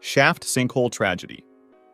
Shaft Sinkhole Tragedy.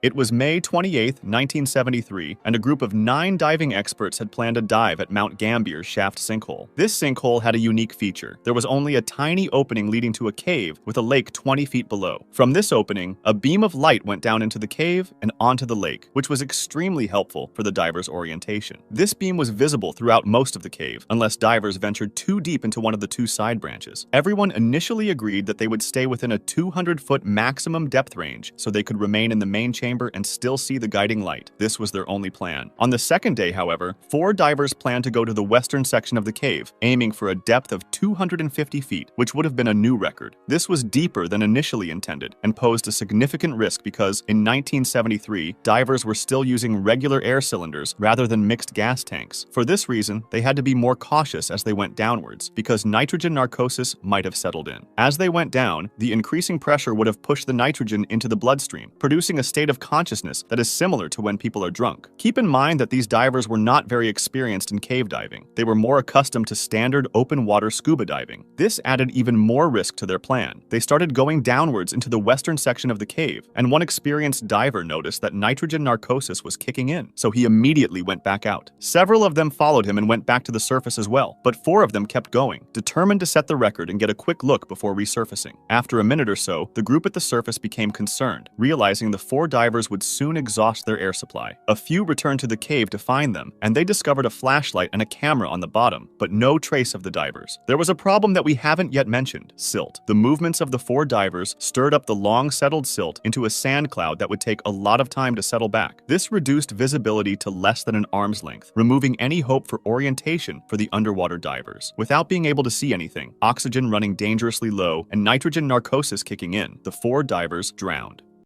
It was May 28, 1973, and a group of 9 diving experts had planned a dive at Mount Gambier's Shaft Sinkhole. This sinkhole had a unique feature. There was only a tiny opening leading to a cave with a lake 20 feet below. From this opening, a beam of light went down into the cave and onto the lake, which was extremely helpful for the divers' orientation. This beam was visible throughout most of the cave, unless divers ventured too deep into one of the 2 side branches. Everyone initially agreed that they would stay within a 200-foot maximum depth range so they could remain in the main chamber and still see the guiding light. This was their only plan. On the second day, however, 4 divers planned to go to the western section of the cave, aiming for a depth of 250 feet, which would have been a new record. This was deeper than initially intended and posed a significant risk because, in 1973, divers were still using regular air cylinders rather than mixed gas tanks. For this reason, they had to be more cautious as they went downwards, because nitrogen narcosis might have settled in. As they went down, the increasing pressure would have pushed the nitrogen into the bloodstream, producing a state of consciousness that is similar to when people are drunk. Keep in mind that these divers were not very experienced in cave diving. They were more accustomed to standard open water scuba diving. This added even more risk to their plan. They started going downwards into the western section of the cave, and one experienced diver noticed that nitrogen narcosis was kicking in, so he immediately went back out. Several of them followed him and went back to the surface as well, but 4 of them kept going, determined to set the record and get a quick look before resurfacing. After a minute or so, the group at the surface became concerned, realizing the 4 divers would soon exhaust their air supply. A few returned to the cave to find them, and they discovered a flashlight and a camera on the bottom, but no trace of the divers. There was a problem that we haven't yet mentioned: silt. The movements of the 4 divers stirred up the long settled silt into a sand cloud that would take a lot of time to settle back. This reduced visibility to less than an arm's length, removing any hope for orientation for the underwater divers. Without being able to see anything, oxygen running dangerously low, and nitrogen narcosis kicking in, the 4 divers drowned.